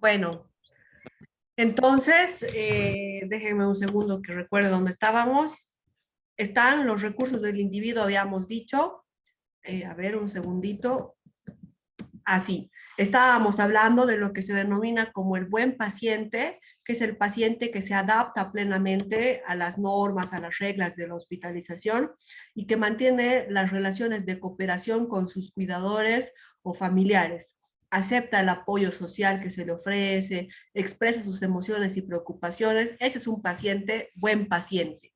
Bueno, entonces, déjenme un segundo que recuerde dónde estábamos. Están los recursos del individuo, habíamos dicho. A ver, un segundito. Así, estábamos hablando de lo que se denomina como el buen paciente, que es el paciente que se adapta plenamente a las normas, a las reglas de la hospitalización y que mantiene las relaciones de cooperación con sus cuidadores o familiares. Acepta el apoyo social que se le ofrece, expresa sus emociones y preocupaciones. Ese es un paciente, buen paciente.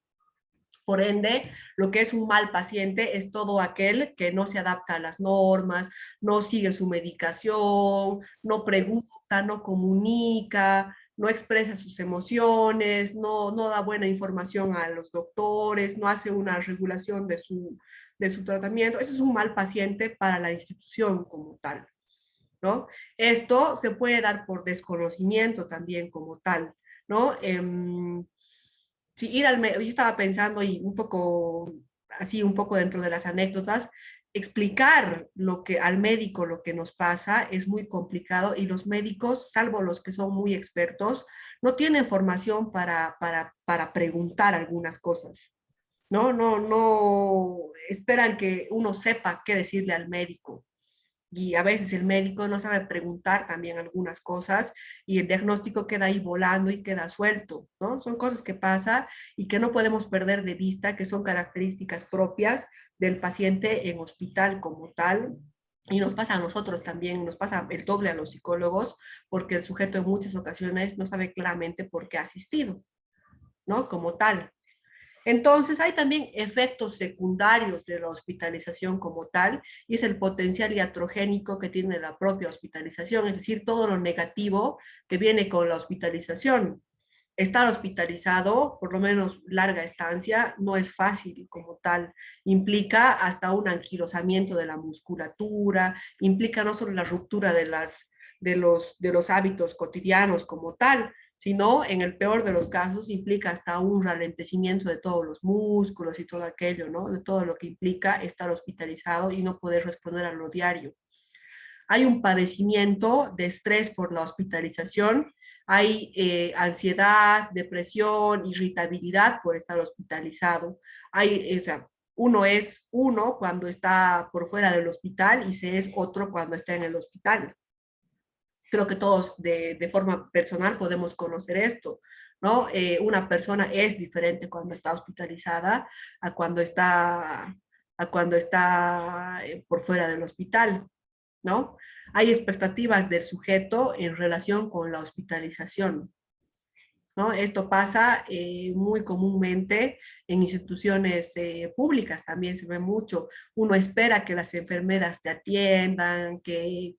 Por ende, lo que es un mal paciente es todo aquel que no se adapta a las normas, no sigue su medicación, no pregunta, no comunica, no expresa sus emociones, no da buena información a los doctores, no hace una regulación de su tratamiento. Ese es un mal paciente para la institución como tal, ¿no? Esto se puede dar por desconocimiento también como tal, ¿no? Sí, ir al médico, yo estaba pensando y un poco, así un poco dentro de las anécdotas, explicar lo que al médico lo que nos pasa es muy complicado y los médicos, salvo los que son muy expertos, no tienen formación para preguntar algunas cosas, ¿no? No esperan que uno sepa qué decirle al médico y a veces el médico no sabe preguntar también algunas cosas y el diagnóstico queda ahí volando y queda suelto, ¿no? Son cosas que pasan y que no podemos perder de vista, que son características propias del paciente en hospital como tal. Y nos pasa a nosotros también, nos pasa el doble a los psicólogos, porque el sujeto en muchas ocasiones no sabe claramente por qué ha asistido, ¿no? Como tal. Entonces, hay también efectos secundarios de la hospitalización como tal, y es el potencial iatrogénico que tiene la propia hospitalización, es decir, todo lo negativo que viene con la hospitalización. Estar hospitalizado, por lo menos larga estancia, no es fácil como tal. Implica hasta un anquilosamiento de la musculatura, implica no solo la ruptura de los hábitos cotidianos como tal, sino en el peor de los casos implica hasta un ralentecimiento de todos los músculos y todo aquello, ¿no? De todo lo que implica estar hospitalizado y no poder responder a lo diario. Hay un padecimiento de estrés por la hospitalización, hay ansiedad, depresión, irritabilidad por estar hospitalizado. Hay, o sea, uno es uno cuando está por fuera del hospital y se es otro cuando está en el hospital. Creo que todos de forma personal podemos conocer esto, ¿no? Una persona es diferente cuando está hospitalizada a cuando está por fuera del hospital, ¿no? Hay expectativas del sujeto en relación con la hospitalización, ¿no? Esto pasa muy comúnmente en instituciones públicas, también se ve mucho. Uno espera que las enfermeras te atiendan, que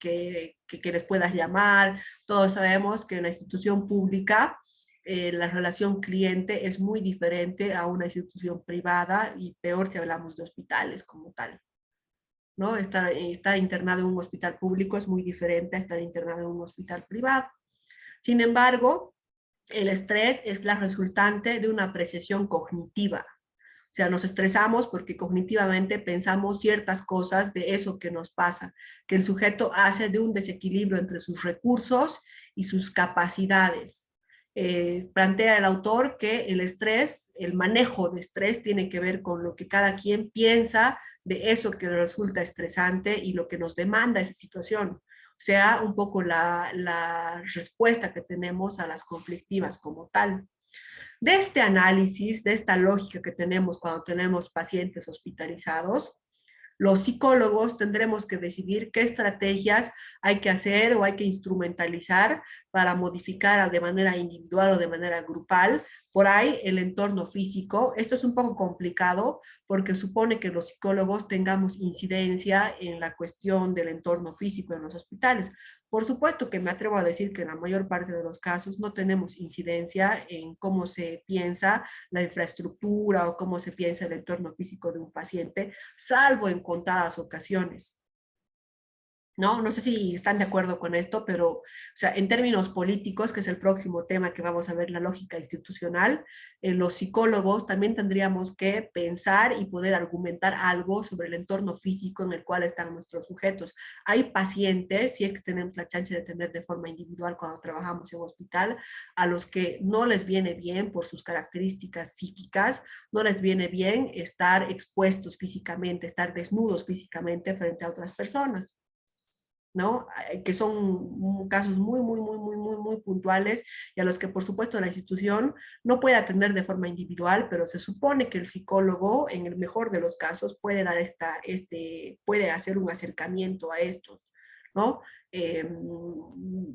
les puedas llamar. Todos sabemos que en la institución pública la relación cliente es muy diferente a una institución privada y peor si hablamos de hospitales como tal, ¿no? Estar internado en un hospital público es muy diferente a estar internado en un hospital privado. Sin embargo, el estrés es la resultante de una apreciación cognitiva. O sea, nos estresamos porque cognitivamente pensamos ciertas cosas de eso que nos pasa, que el sujeto hace de un desequilibrio entre sus recursos y sus capacidades. Plantea el autor que el estrés, el manejo de estrés tiene que ver con lo que cada quien piensa de eso que le resulta estresante y lo que nos demanda esa situación, sea un poco la respuesta que tenemos a las conflictivas como tal. De este análisis, de esta lógica que tenemos cuando tenemos pacientes hospitalizados, los psicólogos tendremos que decidir qué estrategias hay que hacer o hay que instrumentalizar para modificar de manera individual o de manera grupal por ahí el entorno físico. Esto es un poco complicado porque supone que los psicólogos tengamos incidencia en la cuestión del entorno físico en los hospitales. Por supuesto que me atrevo a decir que en la mayor parte de los casos no tenemos incidencia en cómo se piensa la infraestructura o cómo se piensa el entorno físico de un paciente, salvo en contadas ocasiones. ¿no? No sé si están de acuerdo con esto, pero, o sea, en términos políticos, que es el próximo tema que vamos a ver, la lógica institucional, los psicólogos también tendríamos que pensar y poder argumentar algo sobre el entorno físico en el cual están nuestros sujetos. Hay pacientes, si es que tenemos la chance de tener de forma individual cuando trabajamos en hospital, a los que no les viene bien por sus características psíquicas, no les viene bien estar expuestos físicamente, estar desnudos físicamente frente a otras personas. ¿No? Que son casos muy puntuales y a los que, por supuesto, la institución no puede atender de forma individual, pero se supone que el psicólogo, en el mejor de los casos, puede dar puede hacer un acercamiento a estos, ¿no? Eh,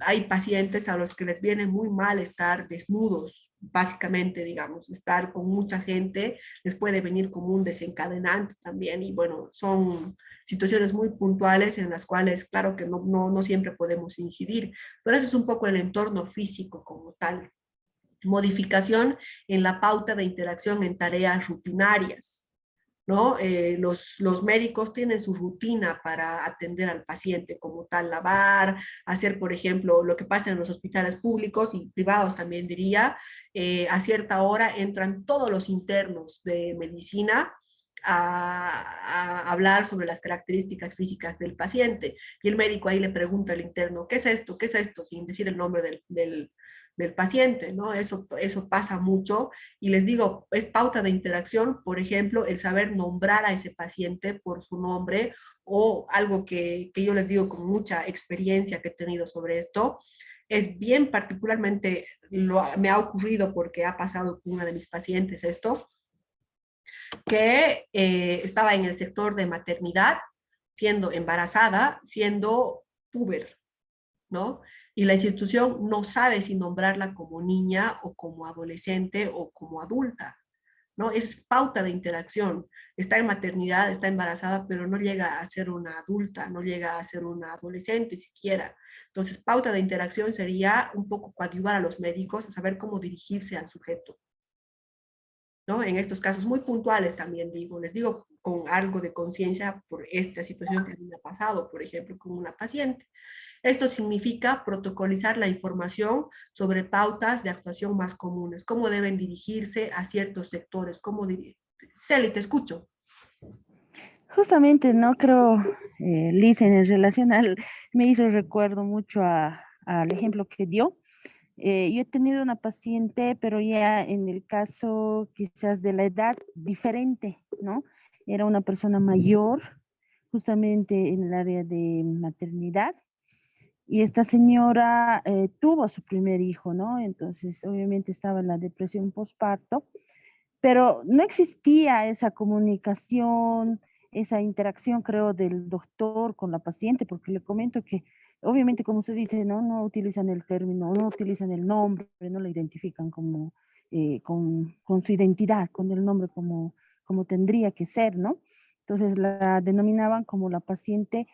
Hay pacientes a los que les viene muy mal estar desnudos, básicamente, digamos, estar con mucha gente les puede venir como un desencadenante también y bueno, son situaciones muy puntuales en las cuales, claro que no siempre podemos incidir, pero ese es un poco el entorno físico como tal. Modificación en la pauta de interacción en tareas rutinarias. ¿No? Los médicos tienen su rutina para atender al paciente como tal, lavar, hacer, por ejemplo, lo que pasa en los hospitales públicos y privados también diría, a cierta hora entran todos los internos de medicina a hablar sobre las características físicas del paciente y el médico ahí le pregunta al interno, ¿qué es esto? ¿Qué es esto? Sin decir el nombre del paciente, ¿no? Eso pasa mucho y les digo, es pauta de interacción, por ejemplo, el saber nombrar a ese paciente por su nombre o algo que yo les digo con mucha experiencia que he tenido sobre esto, es bien particularmente, me ha ocurrido porque ha pasado con una de mis pacientes esto, que estaba en el sector de maternidad, siendo embarazada, siendo puber, ¿no? Y la institución no sabe si nombrarla como niña o como adolescente o como adulta, ¿no? Es pauta de interacción. Está en maternidad, está embarazada, pero no llega a ser una adulta, no llega a ser una adolescente siquiera. Entonces, pauta de interacción sería un poco coadyuvar a los médicos a saber cómo dirigirse al sujeto, ¿no? En estos casos muy puntuales también digo, les digo con algo de conciencia por esta situación que a mí me ha pasado, por ejemplo, con una paciente. Esto significa protocolizar la información sobre pautas de actuación más comunes, cómo deben dirigirse a ciertos sectores, Celi, te escucho. Justamente, no creo, Liz, en el relacional me hizo recuerdo mucho al ejemplo que dio. Yo he tenido una paciente, pero ya en el caso quizás de la edad diferente, ¿no? Era una persona mayor, justamente en el área de maternidad, y esta señora tuvo a su primer hijo, ¿no? Entonces, obviamente estaba en la depresión postparto, pero no existía esa comunicación, esa interacción, creo, del doctor con la paciente, porque le comento que, obviamente, como usted dice, no utilizan el término, no utilizan el nombre, no la identifican como, con su identidad, con el nombre como tendría que ser, ¿no? Entonces la denominaban como la paciente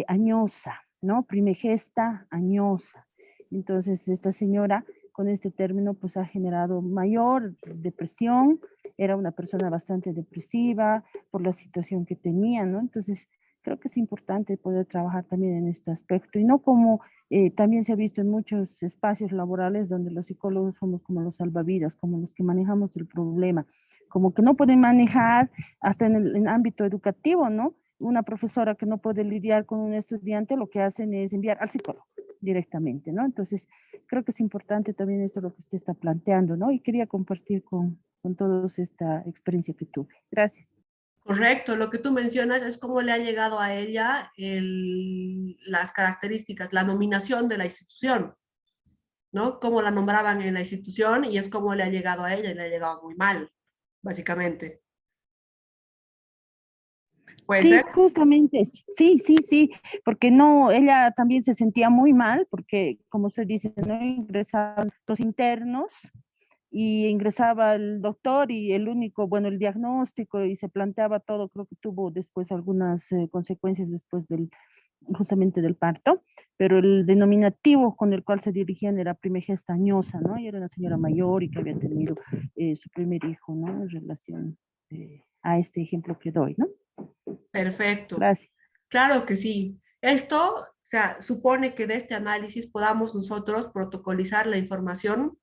añosa, ¿no? Primegesta añosa. Entonces esta señora con este término pues ha generado mayor depresión, era una persona bastante depresiva por la situación que tenía, ¿no? Entonces creo que es importante poder trabajar también en este aspecto y no como también se ha visto en muchos espacios laborales donde los psicólogos somos como los salvavidas, como los que manejamos el problema, como que no pueden manejar hasta en ámbito educativo, ¿no? Una profesora que no puede lidiar con un estudiante, lo que hacen es enviar al psicólogo directamente, ¿no? Entonces, creo que es importante también esto lo que usted está planteando, ¿no? Y quería compartir con todos esta experiencia que tuve. Gracias. Correcto, lo que tú mencionas es cómo le ha llegado a ella las características, la nominación de la institución, ¿no? Cómo la nombraban en la institución y es cómo le ha llegado a ella y le ha llegado muy mal, básicamente. ¿Puede Sí, ser? justamente, sí, porque no, ella también se sentía muy mal, porque como usted dice, no ingresaban los internos y ingresaba el doctor y el único, bueno, el diagnóstico y se planteaba todo, creo que tuvo después algunas consecuencias después justamente del parto, pero el denominativo con el cual se dirigían era primigesta añosa, ¿no? Y era una señora mayor y que había tenido su primer hijo, ¿no? En relación a este ejemplo que doy, ¿no? Perfecto. Gracias. Claro que sí. Esto, o sea, supone que de este análisis podamos nosotros protocolizar la información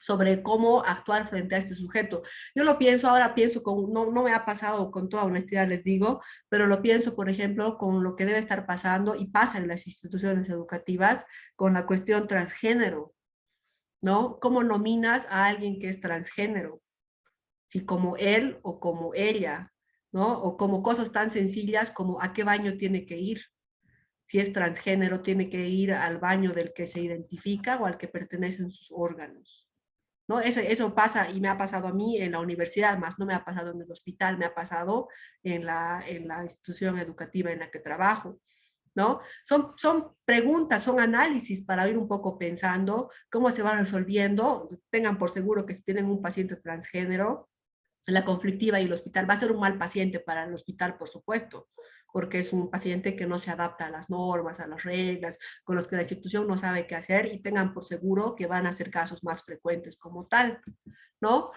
sobre cómo actuar frente a este sujeto. Yo lo pienso, ahora pienso con, no me ha pasado con toda honestidad, les digo, pero lo pienso, por ejemplo, con lo que debe estar pasando y pasa en las instituciones educativas con la cuestión transgénero, ¿no? ¿Cómo nominas a alguien que es transgénero? Si como él o como ella, ¿no? O como cosas tan sencillas como a qué baño tiene que ir. Si es transgénero, tiene que ir al baño del que se identifica o al que pertenecen sus órganos. ¿No? Eso pasa y me ha pasado a mí en la universidad, más no me ha pasado en el hospital, me ha pasado en la institución educativa en la que trabajo. ¿No? Son preguntas, son análisis para ir un poco pensando cómo se va resolviendo. Tengan por seguro que si tienen un paciente transgénero, la conflictiva y el hospital va a ser un mal paciente para el hospital, por supuesto, porque es un paciente que no se adapta a las normas, a las reglas, con los que la institución no sabe qué hacer y tengan por seguro que van a ser casos más frecuentes como tal, ¿no?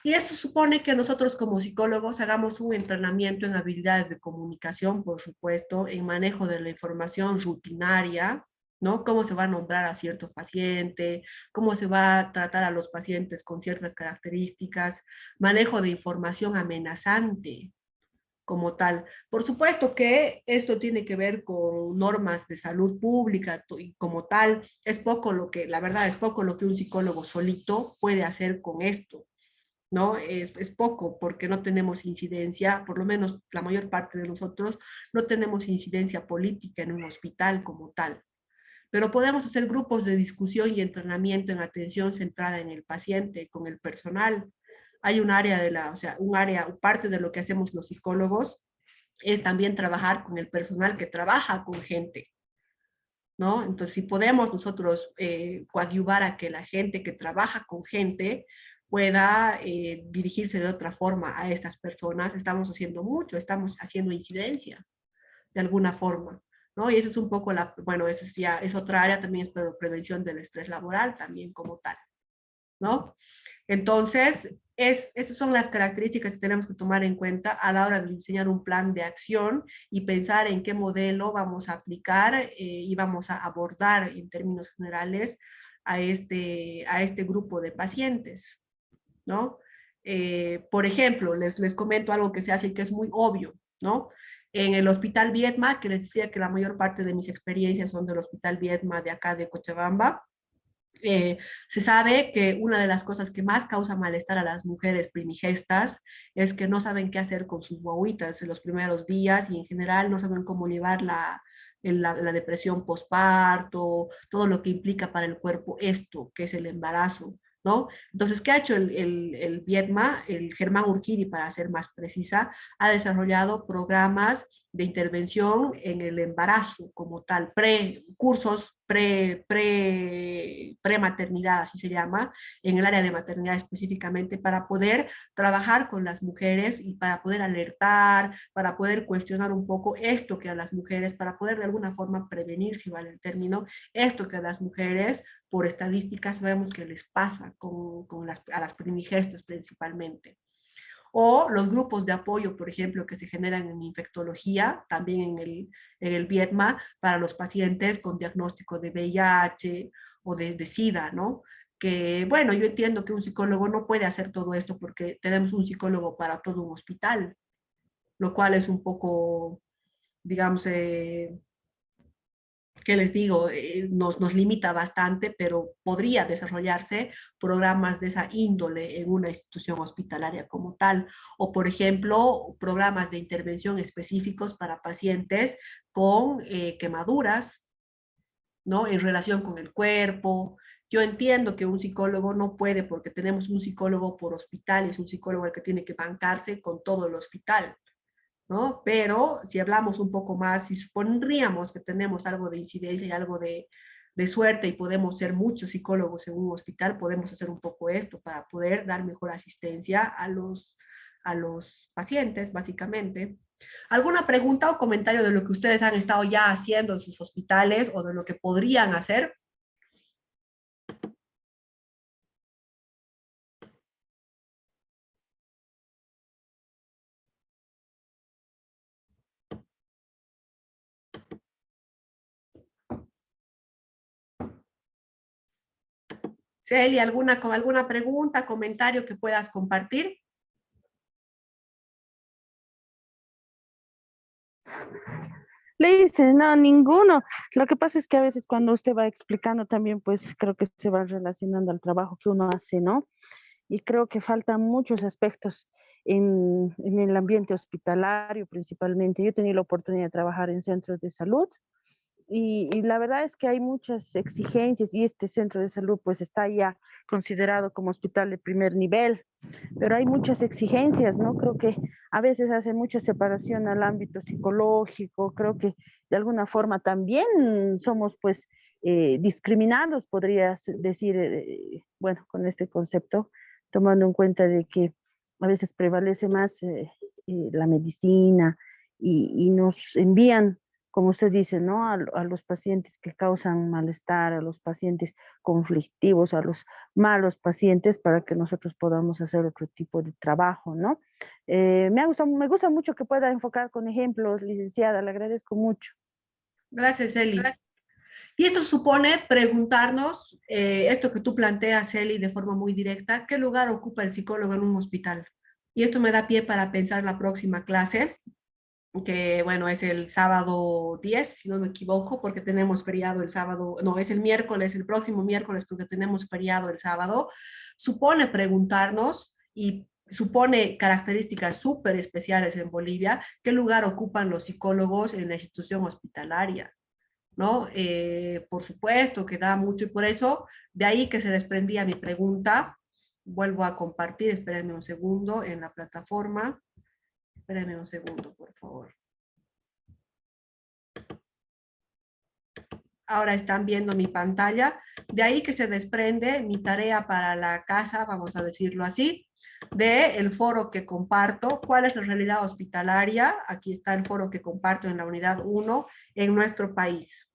Y esto supone que nosotros como psicólogos hagamos un entrenamiento en habilidades de comunicación, por supuesto, en manejo de la información rutinaria, ¿no? Cómo se va a nombrar a cierto paciente, cómo se va a tratar a los pacientes con ciertas características, manejo de información amenazante como tal. Por supuesto que esto tiene que ver con normas de salud pública y como tal, es poco lo que, la verdad, es poco lo que un psicólogo solito puede hacer con esto. ¿No? Es poco porque no tenemos incidencia, por lo menos la mayor parte de nosotros no tenemos incidencia política en un hospital como tal, pero podemos hacer grupos de discusión y entrenamiento en atención centrada en el paciente, con el personal. Hay un área de la, o sea, un área, parte de lo que hacemos los psicólogos es también trabajar con el personal que trabaja con gente, ¿no? Entonces, si podemos nosotros coadyuvar a que la gente que trabaja con gente pueda dirigirse de otra forma a estas personas, estamos haciendo mucho, estamos haciendo incidencia de alguna forma, ¿no? Y eso es un poco la, bueno, eso es ya es otra área también, es prevención del estrés laboral también como tal, ¿no? Entonces, estas son las características que tenemos que tomar en cuenta a la hora de diseñar un plan de acción y pensar en qué modelo vamos a aplicar y vamos a abordar en términos generales a este grupo de pacientes, ¿no? Por ejemplo, les comento algo que se hace y que es muy obvio, ¿no? En el Hospital Viedma, que les decía que la mayor parte de mis experiencias son del Hospital Viedma de acá de Cochabamba, se sabe que una de las cosas que más causa malestar a las mujeres primigestas es que no saben qué hacer con sus guaguitas en los primeros días y en general no saben cómo llevar la depresión postparto, todo lo que implica para el cuerpo esto, que es el embarazo, ¿no? Entonces, ¿qué ha hecho el Viedma, el Germán Urquidi, para ser más precisa? Ha desarrollado programas de intervención en el embarazo como tal, cursos prematernidad, así se llama, en el área de maternidad específicamente, para poder trabajar con las mujeres y para poder alertar, para poder cuestionar un poco esto que a las mujeres, para poder de alguna forma prevenir, si vale el término, esto que a las mujeres, por estadísticas, sabemos que les pasa a las primigestas principalmente o los grupos de apoyo, por ejemplo, que se generan en infectología, también en el Vietma, para los pacientes con diagnóstico de VIH o de SIDA, ¿no? Que, bueno, yo entiendo que un psicólogo no puede hacer todo esto porque tenemos un psicólogo para todo un hospital, lo cual es un poco, digamos, que les digo, nos limita bastante, pero podría desarrollarse programas de esa índole en una institución hospitalaria como tal, o por ejemplo, programas de intervención específicos para pacientes con quemaduras, ¿no? En relación con el cuerpo. Yo entiendo que un psicólogo no puede, porque tenemos un psicólogo por hospital, es un psicólogo el que tiene que bancarse con todo el hospital, ¿no? Pero si hablamos un poco más, si supondríamos que tenemos algo de incidencia y algo de suerte y podemos ser muchos psicólogos en un hospital, podemos hacer un poco esto para poder dar mejor asistencia a los pacientes, básicamente. ¿Alguna pregunta o comentario de lo que ustedes han estado ya haciendo en sus hospitales o de lo que podrían hacer? Celia, ¿alguna pregunta, comentario que puedas compartir? Le dice, no, ninguno. Lo que pasa es que a veces cuando usted va explicando también, pues creo que se va relacionando al trabajo que uno hace, ¿no? Y creo que faltan muchos aspectos en el ambiente hospitalario principalmente. Yo he tenido la oportunidad de trabajar en centros de salud y la verdad es que hay muchas exigencias y este centro de salud pues está ya considerado como hospital de primer nivel, pero hay muchas exigencias, ¿no? Creo que a veces hace mucha separación al ámbito psicológico, creo que de alguna forma también somos pues discriminados, podrías decir, bueno, con este concepto, tomando en cuenta de que a veces prevalece más la medicina y nos envían, como usted dice, ¿no? A los pacientes que causan malestar, a los pacientes conflictivos, a los malos pacientes para que nosotros podamos hacer otro tipo de trabajo, ¿no? Me gusta mucho que pueda enfocar con ejemplos, licenciada, le agradezco mucho. Gracias, Eli. Y esto supone preguntarnos, esto que tú planteas, Eli, de forma muy directa, ¿qué lugar ocupa el psicólogo en un hospital? Y esto me da pie para pensar la próxima clase, que bueno, es el sábado 10 si no me equivoco, porque tenemos feriado el sábado, no, es el miércoles, el próximo miércoles, porque tenemos feriado el sábado. Supone preguntarnos y supone características súper especiales en Bolivia, qué lugar ocupan los psicólogos en la institución hospitalaria, ¿no? Por supuesto que da mucho y por eso, de ahí que se desprendía mi pregunta, vuelvo a compartir, espérenme un segundo en la plataforma, espérenme un segundo, por favor. Ahora están viendo mi pantalla, de ahí que se desprende mi tarea para la casa, vamos a decirlo así, de el foro que comparto, cuál es la realidad hospitalaria, aquí está el foro que comparto en la unidad 1 en nuestro país,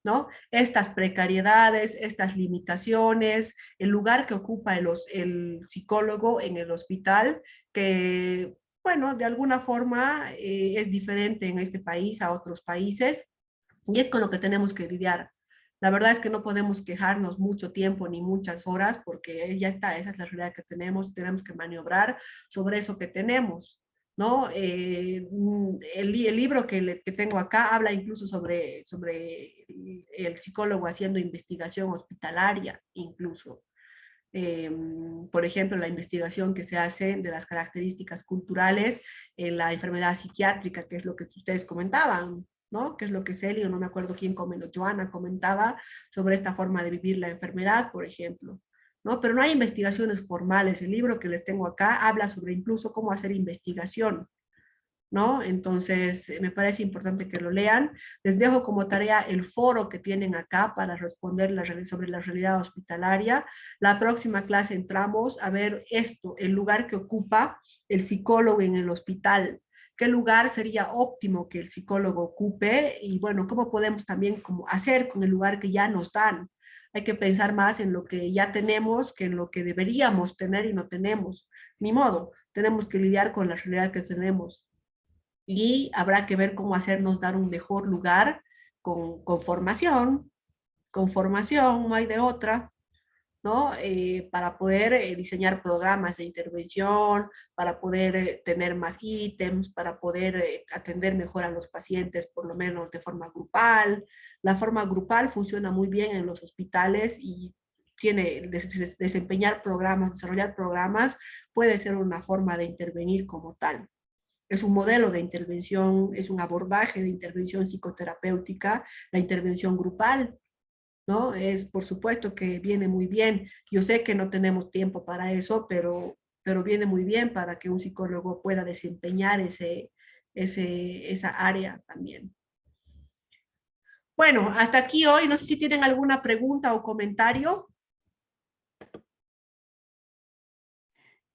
¿no? Estas precariedades, estas limitaciones, el lugar que ocupa el psicólogo en el hospital, que, bueno, de alguna forma es diferente en este país a otros países, y es con lo que tenemos que lidiar. La verdad es que no podemos quejarnos mucho tiempo ni muchas horas porque ya está, esa es la realidad que tenemos que maniobrar sobre eso que tenemos, ¿no? El libro que tengo acá habla incluso sobre el psicólogo haciendo investigación hospitalaria, incluso. Eh, por ejemplo, la investigación que se hace de las características culturales en la enfermedad psiquiátrica, que es lo que ustedes comentaban, ¿no? Que es lo que Celio, no me acuerdo quién comentó, Joana comentaba sobre esta forma de vivir la enfermedad, por ejemplo, ¿no? Pero no hay investigaciones formales. El libro que les tengo acá habla sobre incluso cómo hacer investigación, ¿no? Entonces, me parece importante que lo lean. Les dejo como tarea el foro que tienen acá para responder sobre la realidad hospitalaria. La próxima clase entramos a ver esto, el lugar que ocupa el psicólogo en el hospital. ¿Qué lugar sería óptimo que el psicólogo ocupe? Y bueno, ¿cómo podemos también como hacer con el lugar que ya nos dan? Hay que pensar más en lo que ya tenemos que en lo que deberíamos tener y no tenemos. Ni modo, tenemos que lidiar con la realidad que tenemos y habrá que ver cómo hacernos dar un mejor lugar con formación, no hay de otra, ¿no? Para poder diseñar programas de intervención, para poder tener más ítems, para poder atender mejor a los pacientes, por lo menos de forma grupal. La forma grupal funciona muy bien en los hospitales y desempeñar programas, desarrollar programas, puede ser una forma de intervenir como tal. Es un modelo de intervención, es un abordaje de intervención psicoterapéutica, la intervención grupal, ¿no? Es por supuesto que viene muy bien. Yo sé que no tenemos tiempo para eso, pero viene muy bien para que un psicólogo pueda desempeñar esa área también. Bueno, hasta aquí hoy. No sé si tienen alguna pregunta o comentario.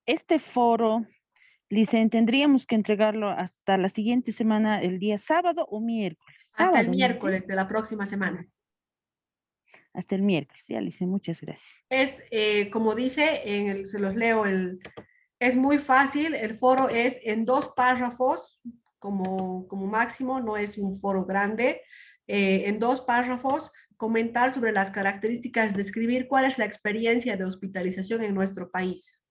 Este foro, Licen, tendríamos que entregarlo hasta la siguiente semana, el día sábado o miércoles. Hasta el Sábado, me dice. miércoles de la próxima semana. Hasta el miércoles. Ya, Licen, muchas gracias. Es, como dice, se los leo, es muy fácil, el foro es en 2 párrafos como máximo, no es un foro grande, en 2 párrafos comentar sobre las características, describir cuál es la experiencia de hospitalización en nuestro país,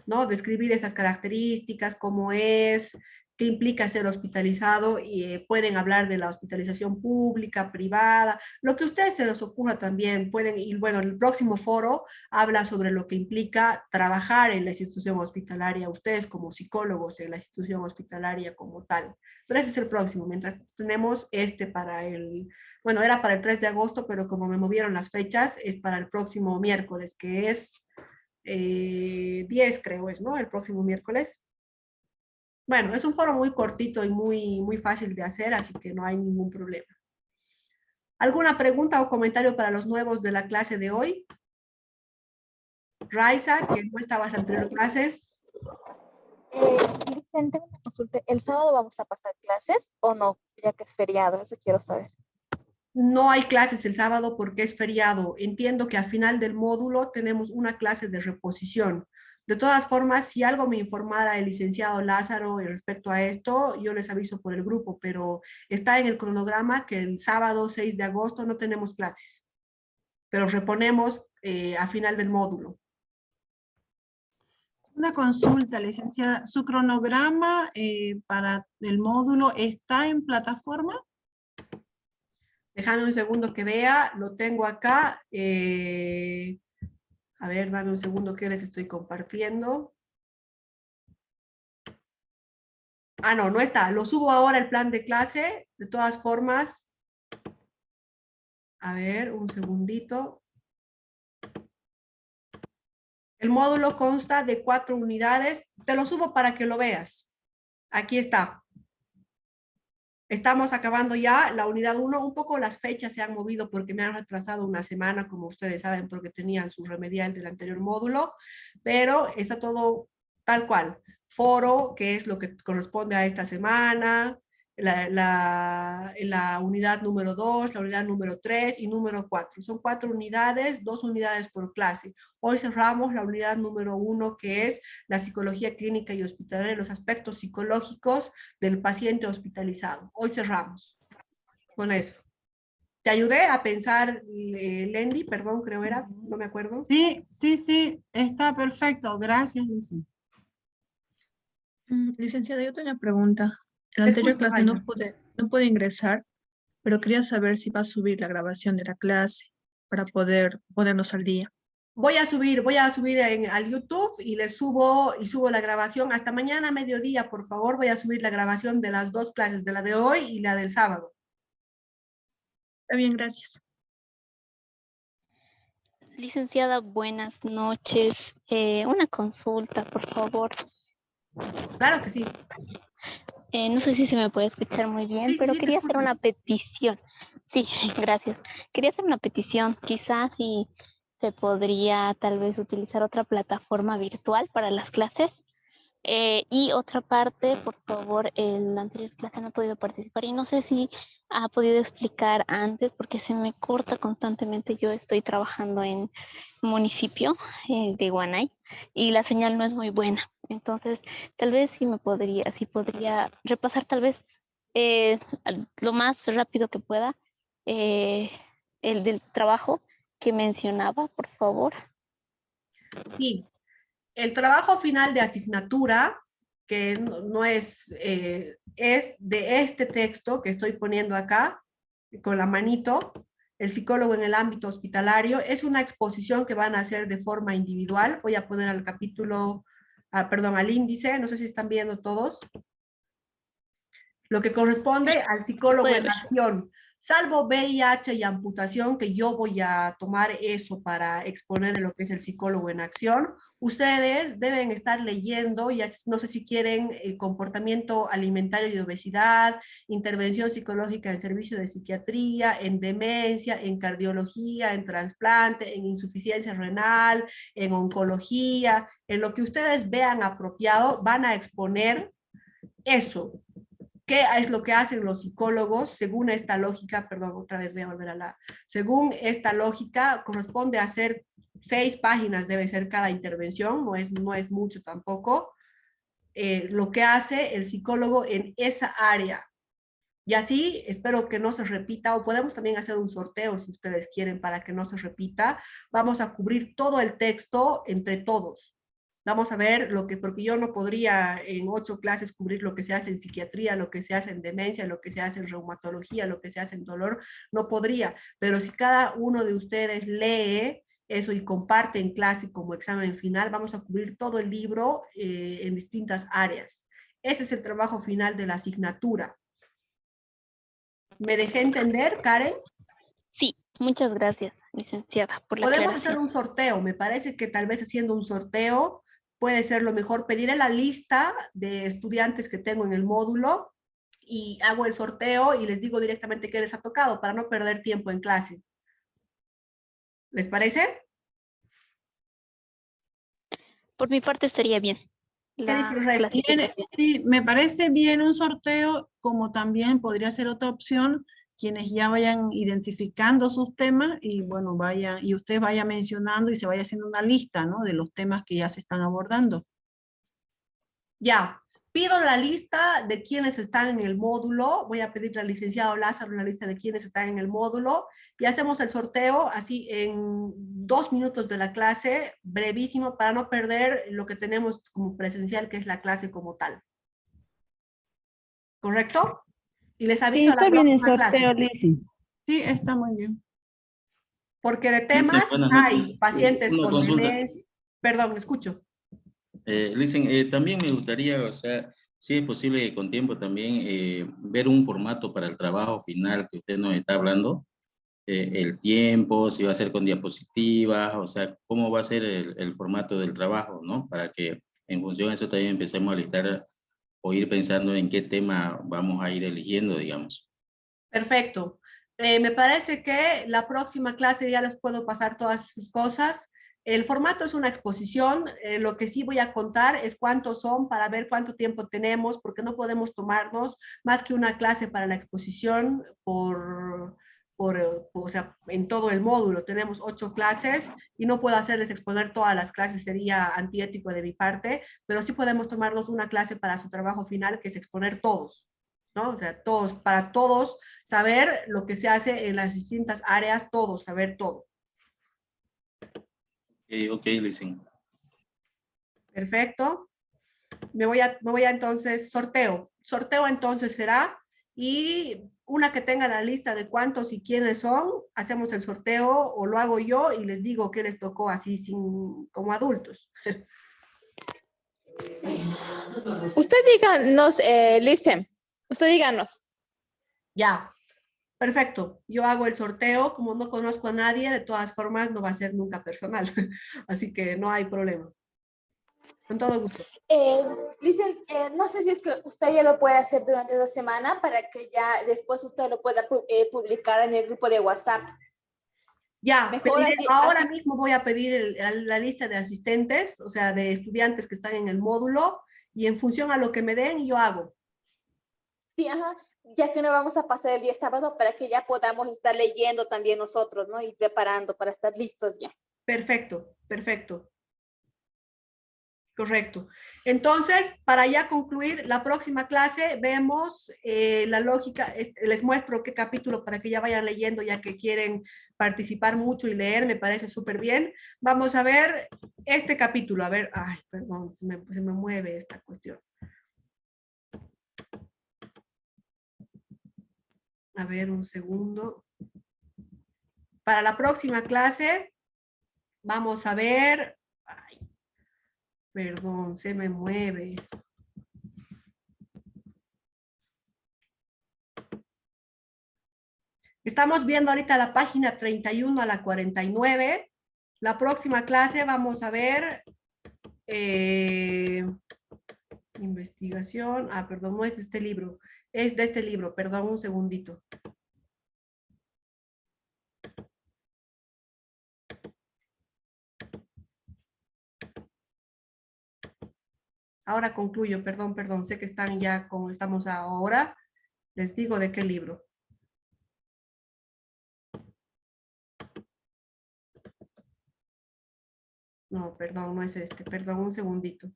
¿no? Describir estas características, cómo es, qué implica ser hospitalizado, y pueden hablar de la hospitalización pública, privada, lo que a ustedes se les ocurra también, pueden, y bueno, el próximo foro habla sobre lo que implica trabajar en la institución hospitalaria, ustedes como psicólogos en la institución hospitalaria como tal. Pero ese es el próximo, mientras tenemos este para el, bueno, era para el 3 de agosto, pero como me movieron las fechas, es para el próximo miércoles, que es 10 creo es, ¿no? El próximo miércoles. Bueno, es un foro muy cortito y muy fácil de hacer, así que no hay ningún problema. ¿Alguna pregunta o comentario para los nuevos de la clase de hoy? Raiza, que no estaba en la anterior clase. Dicen, tengo una consulta. ¿El sábado vamos a pasar clases o no? Ya que es feriado, eso quiero saber. No hay clases el sábado porque es feriado. Entiendo que al final del módulo tenemos una clase de reposición. De todas formas, si algo me informara el licenciado Lázaro respecto a esto, yo les aviso por el grupo, pero está en el cronograma que el sábado 6 de agosto no tenemos clases, pero reponemos a final del módulo. Una consulta, licenciada. ¿Su cronograma para el módulo está en plataforma? Déjame un segundo que vea, lo tengo acá. A ver, dame un segundo que les estoy compartiendo. Ah, no, no está. Lo subo ahora el plan de clase. De todas formas, a ver, un segundito. El módulo consta de 4 unidades. Te lo subo para que lo veas. Aquí está. Estamos acabando ya la unidad 1. Un poco las fechas se han movido porque me han retrasado una semana, como ustedes saben, porque tenían su remedial del anterior módulo, pero está todo tal cual. Foro, que es lo que corresponde a esta semana, la unidad número 2, la unidad número 3 y número 4. Son 4 unidades, 2 unidades por clase. Hoy cerramos la unidad número 1, que es la psicología clínica y hospitalaria, los aspectos psicológicos del paciente hospitalizado. Hoy cerramos con eso. ¿Te ayudé a pensar, Lendy? Perdón, creo era, no me acuerdo. Sí, está perfecto. Gracias, Lice. Licenciada, yo tengo una pregunta. En la Te anterior escucho, clase Raya. no pude ingresar, pero quería saber si va a subir la grabación de la clase para poder ponernos al día. Voy a subir al YouTube y subo la grabación hasta mañana a mediodía, por favor. Voy a subir la grabación de las 2 clases, de la de hoy y la del sábado. Está bien, gracias. Licenciada, buenas noches. Una consulta, por favor. Claro que sí. No sé si se me puede escuchar muy bien, Sí, pero te quería hacer escucho. una petición. Sí, gracias. Quería hacer una petición. Quizás si se podría tal vez utilizar otra plataforma virtual para las clases. Y otra parte, por favor, en la anterior clase no he podido participar y no sé si ha podido explicar antes porque se me corta constantemente. Yo estoy trabajando en municipio de Guanay y la señal no es muy buena. Entonces, tal vez si podría repasar tal vez lo más rápido que pueda el del trabajo que mencionaba, por favor. Sí, el trabajo final de asignatura, que no es, es de este texto que estoy poniendo acá, con la manito, el psicólogo en el ámbito hospitalario, es una exposición que van a hacer de forma individual. Voy a poner al capítulo, perdón, al índice, no sé si están viendo todos. Lo que corresponde al psicólogo Puede en ver. acción. Salvo VIH y amputación, que yo voy a tomar eso para exponer lo que es el psicólogo en acción, ustedes deben estar leyendo, ya no sé si quieren comportamiento alimentario y obesidad, intervención psicológica en servicio de psiquiatría, en demencia, en cardiología, en trasplante, en insuficiencia renal, en oncología, en lo que ustedes vean apropiado, van a exponer eso. ¿Qué es lo que hacen los psicólogos según esta lógica? Perdón, otra vez voy a volver a según esta lógica, corresponde a hacer 6 páginas, debe ser cada intervención, no es mucho tampoco. Lo que hace el psicólogo en esa área. Y así espero que no se repita, o podemos también hacer un sorteo si ustedes quieren para que no se repita. Vamos a cubrir todo el texto entre todos. Vamos a ver lo que, porque yo no podría en 8 clases cubrir lo que se hace en psiquiatría, lo que se hace en demencia, lo que se hace en reumatología, lo que se hace en dolor, no podría. Pero si cada uno de ustedes lee eso y comparte en clase como examen final, vamos a cubrir todo el libro en distintas áreas. Ese es el trabajo final de la asignatura. ¿Me dejé entender, Karen? Sí, muchas gracias, licenciada, por la Podemos hacer aclaración. un sorteo. Me parece que tal vez haciendo un sorteo puede ser lo mejor. Pediré la lista de estudiantes que tengo en el módulo y hago el sorteo y les digo directamente qué les ha tocado para no perder tiempo en clase. ¿Les parece? Por mi parte estaría bien ¿Qué dice el la resto? Bien, clasificación. sí, me parece bien un sorteo, como también podría ser otra opción, quienes ya vayan identificando sus temas y bueno, y usted vaya mencionando y se vaya haciendo una lista, ¿no? De los temas que ya se están abordando. Ya, pido la lista de quienes están en el módulo. Voy a pedirle al licenciado Lázaro la lista de quienes están en el módulo y hacemos el sorteo así en 2 minutos de la clase, brevísimo, para no perder lo que tenemos como presencial, que es la clase como tal. ¿Correcto? Y les Sí, aviso a la está bien el próxima sorteo, clase, Lizzy. Sí, está muy bien. porque de temas Buenas hay noches. pacientes Una con consulta. demencia. Perdón, escucho. También me gustaría, o sea, si es posible con tiempo también ver un formato para el trabajo final que usted nos está hablando, el tiempo, si va a ser con diapositivas, o sea, cómo va a ser el formato del trabajo, ¿no? Para que en función de eso también empecemos a listar o ir pensando en qué tema vamos a ir eligiendo, digamos. Perfecto. Me parece que la próxima clase ya les puedo pasar todas esas cosas. El formato es una exposición. Lo que sí voy a contar es cuántos son para ver cuánto tiempo tenemos, porque no podemos tomarnos más que una clase para la exposición o sea, en todo el módulo. Tenemos 8 clases y no puedo hacerles exponer todas las clases, sería antiético de mi parte, pero sí podemos tomarnos una clase para su trabajo final, que es exponer todos, ¿no? O sea, todos, para todos, saber lo que se hace en las distintas áreas, todos, saber todo. Ok, listen. Perfecto. Me voy a entonces, sorteo. Sorteo entonces será, y una que tenga la lista de cuántos y quiénes son, hacemos el sorteo o lo hago yo y les digo qué les tocó así como adultos. Usted díganos, listen, usted díganos. Ya, perfecto. Yo hago el sorteo, como no conozco a nadie, de todas formas no va a ser nunca personal, así que no hay problema. Con todo gusto. Listen, no sé si es que usted ya lo puede hacer durante la semana para que ya después usted lo pueda publicar en el grupo de WhatsApp. Ya, Mejor pediré, así, ahora mismo voy a pedir la lista de asistentes, o sea, de estudiantes que están en el módulo, y en función a lo que me den, yo hago. sí, ajá, ya que no vamos a pasar el día sábado para que ya podamos estar leyendo también nosotros, ¿no? Y preparando para estar listos ya. Perfecto, perfecto. Correcto. Entonces, para ya concluir la próxima clase, vemos la lógica, les muestro qué capítulo para que ya vayan leyendo, ya que quieren participar mucho y leer, me parece súper bien. Vamos a ver este capítulo, a ver, ay, perdón, se me mueve esta cuestión. A ver, un segundo. Para la próxima clase, vamos a ver, ay, perdón, se me mueve. Estamos viendo ahorita la página 31 a la 49. La próxima clase vamos a ver investigación. Ah, perdón, no es de este libro. Es de este libro, perdón, un segundito. Ahora concluyo, perdón, sé que están ya como estamos ahora. Les digo de qué libro. No, perdón, no es este, perdón, un segundito.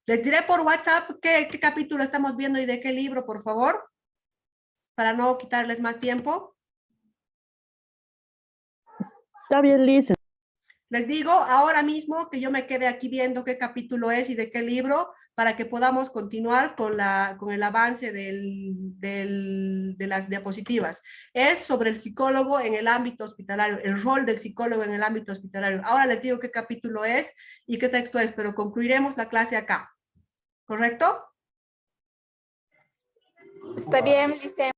Les diré por WhatsApp qué capítulo estamos viendo y de qué libro, por favor. para no quitarles más tiempo. Está bien, Lisa. Les digo ahora mismo que yo me quede aquí viendo qué capítulo es y de qué libro para que podamos continuar con el avance de las diapositivas. Es sobre el psicólogo en el ámbito hospitalario, el rol del psicólogo en el ámbito hospitalario. Ahora les digo qué capítulo es y qué texto es, pero concluiremos la clase acá. ¿Correcto? Está bien, Licen.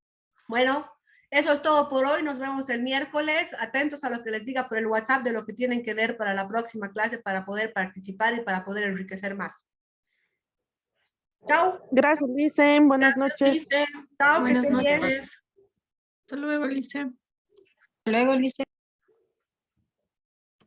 Bueno, eso es todo por hoy. Nos vemos el miércoles. Atentos a lo que les diga por el WhatsApp de lo que tienen que leer para la próxima clase para poder participar y para poder enriquecer más. Chao. Gracias, Lisa. Buenas noches. Chao, que Buenas estén bien. noches. Hasta luego, Alicia. Hasta luego, Alicia.